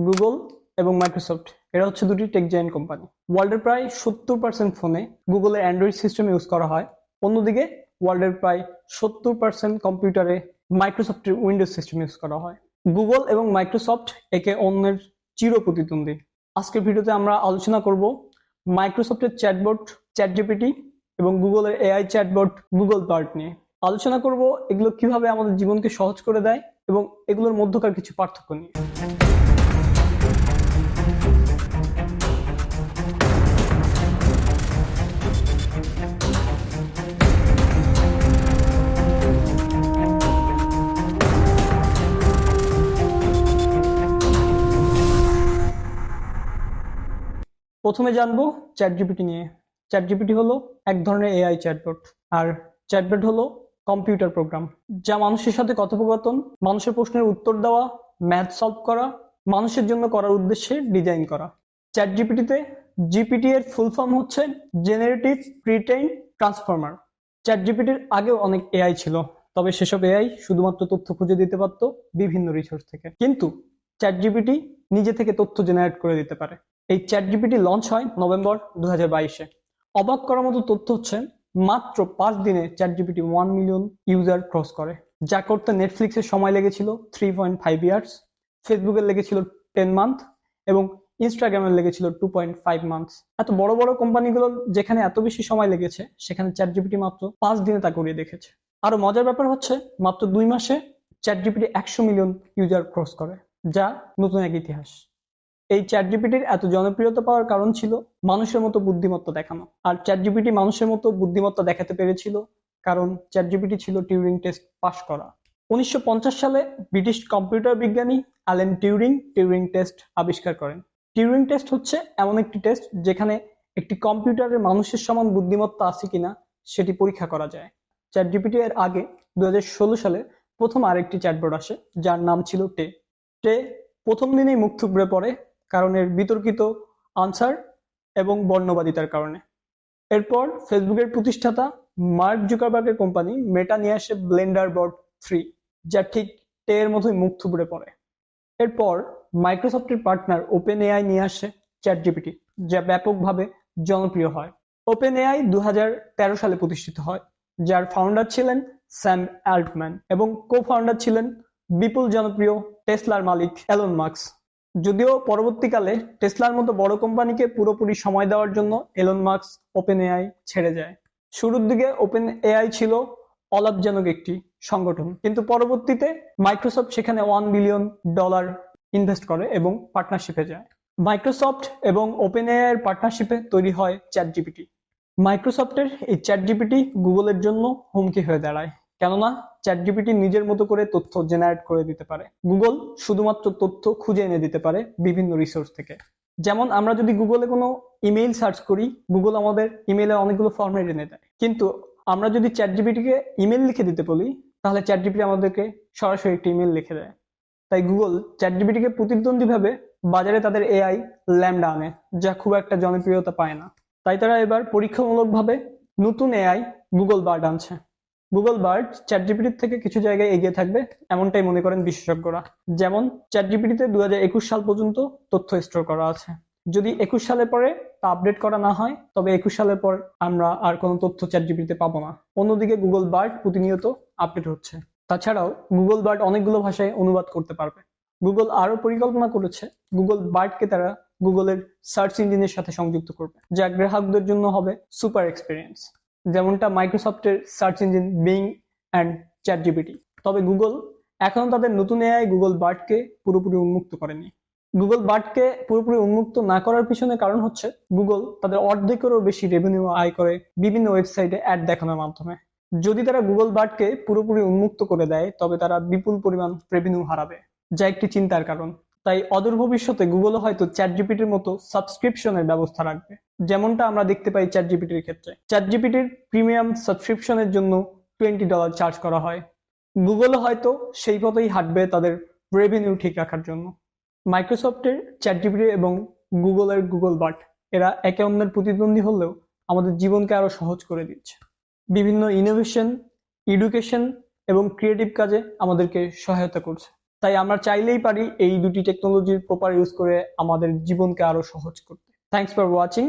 Google এবং Microsoft এরা হচ্ছে দুটি টেক জায়ান্ট কোম্পানি। ওয়ার্ল্ডের প্রায় 70% ফোনে গুগলের অ্যান্ড্রয়েড সিস্টেম ইউজ করা হয়। অন্যদিকে ওয়ার্ল্ডের প্রায় 70% কম্পিউটারে মাইক্রোসফটের উইন্ডোজ সিস্টেম ইউজ করা হয়। গুগল এবং মাইক্রোসফট একে অন্যের চির প্রতিদ্বন্দ্বী। আজকের ভিডিওতে আমরা আলোচনা করব মাইক্রোসফটের চ্যাটবট চ্যাটজিপিটি এবং গুগলের এআই চ্যাটবট গুগল বার্ড নিয়ে। আলোচনা করব এগুলো কিভাবে আমাদের জীবনকে সহজ করে দেয় এবং এগুলোর মধ্যকার কিছু পার্থক্য নিয়ে। প্রথমে জানবো চ্যাটজিপিটি নিয়ে। চ্যাটজিপিটি হলো এক ধরনের এআই চ্যাটবট, আর চ্যাটবট হলো কম্পিউটার প্রোগ্রাম যা মানুষের সাথে কথোপকথন, মানুষের প্রশ্নের উত্তর দেওয়া, ম্যাথ সলভ করা, মানুষের জন্য করার উদ্দেশ্যে ডিজাইন করা। চ্যাটজিপিটিতে জিপিটি এর ফুল ফর্ম হচ্ছে জেনারেটিভ প্রিট্রেইন ট্রান্সফর্মার। চ্যাটজিপিটির আগেও অনেক এআই ছিল, তবে সেসব এআই শুধুমাত্র তথ্য খুঁজে দিতে পারত বিভিন্ন রিসোর্স থেকে, কিন্তু চ্যাটজিপিটি নিজে থেকে তথ্য জেনারেট করে দিতে পারে। এই চ্যাটজিপিটি লঞ্চ হয় নভেম্বর 2022-এ। অবাক করার মতো তথ্য হচ্ছে মাত্র 5 দিনে চ্যাটজিপিটি 1 মিলিয়ন ইউজার ক্রস করে, যা করতে নেটফ্লিক্সের সময় লেগেছিল 3.5 ইয়ার্স, ফেসবুকের লেগেছিল 10 মান্থ এবং ইনস্টাগ্রামের লেগেছিল 2.5 মান্থস। এত বড় বড় কোম্পানিগুলো যেখানে এত বেশি সময় লেগেছে, সেখানে চ্যাটজিপিটি মাত্র 5 দিনে তা করিয়ে দেখেছে। আরো মজার ব্যাপার হচ্ছে মাত্র 2 মাসে চ্যাটজিপিটি 100 মিলিয়ন ইউজার ক্রস করে, যা নতুন এক ইতিহাস। এই চ্যাটজিপিটির এত জনপ্রিয়তা পাওয়ার কারণ ছিল মানুষের মতো বুদ্ধিমত্তা দেখানো। আর চ্যাটজিপিটি মানুষের মতো বুদ্ধিমত্তা দেখাতে পেরেছিল কারণ চ্যাটজিপিটি ছিল টিউরিং টেস্ট পাস করা। 1950 সালে ব্রিটিশ কম্পিউটার বিজ্ঞানী অ্যালেন টিউরিং টেস্ট আবিষ্কার করেন। টিউরিং টেস্ট হচ্ছে এমন একটি টেস্ট যেখানে একটি কম্পিউটারের মানুষের সমান বুদ্ধিমত্তা আছে কিনা সেটি পরীক্ষা করা যায়। চ্যাটজিপিটি এর আগে 2016 সালে প্রথম আরেকটি চ্যাটবট আসে যার নাম ছিল টে প্রথম দিনেই মুখ থুবড়ে পড়ে কারণ এর বিতর্কিত আনসার এবং বর্ণবাদিতার কারণে। এরপর ফেসবুকের প্রতিষ্ঠাতা মার্ক জুকারবার্গের কোম্পানি মেটা নিয়ে আসে ব্লেন্ডার বট 3, যা ঠিক টে এর মতোই মুখ থুবড়ে পড়ে। এরপর মাইক্রোসফটের পার্টনার ওপেনএআই নিয়ে আসে চ্যাটজিপিটি, যা ব্যাপকভাবে জনপ্রিয় হয়। ওপেনএআই 2013 সালে প্রতিষ্ঠিত হয়, যার ফাউন্ডার ছিলেন স্যাম অ্যাল্টম্যান এবং কো-ফাউন্ডার ছিলেন বিপুল জনপ্রিয় টেসলার মালিক এলন মাস্ক। যদিও পরবর্তীকালে টেসলার মতো বড় কোম্পানিকে পুরোপুরি সময় দেওয়ার জন্য এলন মাস্ক ওপেনএআই ছেড়ে যায়। শুরুর দিকে ওপেনএআই ছিল অলাভজনক একটি সংগঠন, কিন্তু পরবর্তীতে মাইক্রোসফট সেখানে $1 বিলিয়ন ইনভেস্ট করে এবং পার্টনারশিপে যায়। মাইক্রোসফট এবং ওপেনএআই এর পার্টনারশিপে তৈরি হয় চ্যাটজিপিটি। মাইক্রোসফটের এই চ্যাটজিপিটি গুগলের জন্য হুমকি হয়ে দাঁড়ায়, কেননা চ্যাটজিপিটি নিজের মতো করে তথ্য জেনারেট করে দিতে পারে। গুগল শুধুমাত্র তথ্য খুঁজে এনে দিতে পারে বিভিন্ন রিসোর্স থেকে। যেমন আমরা যদি গুগলে কোনো ইমেইল সার্চ করি, গুগল আমাদের ইমেইলে অনেকগুলো ফরম্যাট এনে দেয়, কিন্তু আমরা যদি চ্যাটজিপিটিকে ইমেল লিখে দিতে বলি, তাহলে চ্যাটজিপিটি আমাদেরকে সরাসরি একটি ইমেল লিখে দেয়। তাই গুগল চ্যাটজিপিটিকে প্রতিদ্বন্দ্বী ভাবে বাজারে তাদের এআই ল্যামডা আনে, যা খুব একটা জনপ্রিয়তা পায় না। তাই তারা এবার পরীক্ষামূলকভাবে নতুন এআই গুগল বার্ড আনছে। গুগল বার্ড চ্যাটজিপিটির থেকে কিছু জায়গায় এগিয়ে থাকবে এমনটাই মনে করেন বিশেষজ্ঞরা। যেমন চ্যাটজিপিটিতে 2021 সাল পর্যন্ত তথ্য স্টোর করা আছে। যদি 21 সালের পরে তা আপডেট করা না হয়, তবে 21 সালের পর আমরা আর কোনো তথ্য চ্যাটজিপিটিতে পাবো না। অন্যদিকে গুগল বার্ড প্রতিনিয়ত আপডেট হচ্ছে। তাছাড়াও গুগল বার্ড অনেকগুলো ভাষায় অনুবাদ করতে পারবে। গুগল আরো পরিকল্পনা করেছে গুগল বার্ডকে তারা গুগলের সার্চ ইঞ্জিনের সাথে সংযুক্ত করবে, যা গ্রাহকদের জন্য হবে সুপার এক্সপিরিয়েন্স, যেমনটা মাইক্রোসফটের search engine being and ChatGPT. তবে গুগল এখনো তাদের নতুন এআই গুগল বার্ডকে পুরোপুরি উন্মুক্ত করেনি। গুগল বার্ডকে পুরোপুরি উন্মুক্ত না করার পিছনে কারণ হচ্ছে গুগল তাদের অর্ধেকেরও বেশি রেভিনিউ আয় করে বিভিন্ন ওয়েবসাইটে অ্যাড দেখানোর মাধ্যমে। যদি তারা গুগল বার্ডকে পুরোপুরি উন্মুক্ত করে দেয়, তবে তারা বিপুল পরিমাণ রেভিনিউ হারাবে, যা একটি চিন্তার কারণ। তাই অদূর ভবিষ্যতে গুগল হয়তো চ্যাটজিপিটির মতো সাবস্ক্রিপশনের ব্যবস্থা রাখবে, যেমনটা আমরা দেখতে পাই চ্যাটজিপিটির ক্ষেত্রে। চ্যাটজিপিটির প্রিমিয়াম সাবস্ক্রিপশনের জন্য $20 চার্জ করা হয়। গুগল হয়তো সেই পথেই হাঁটবে তাদের রেভিনিউ ঠিক রাখার জন্য। মাইক্রোসফটের চ্যাটজিপিটি এবং গুগলের গুগল বার্ড এরা একে অন্যের প্রতিদ্বন্দ্বী হলেও আমাদের জীবনকে আরো সহজ করে দিচ্ছে। বিভিন্ন ইনোভেশন, এডুকেশন এবং ক্রিয়েটিভ কাজে আমাদেরকে সহায়তা করছে। তাই আমরা চাইলেই পারি এই দুটি টেকনোলজির প্রপার ইউজ করে আমাদের জীবনকে আরো সহজ করতে। Thanks for watching.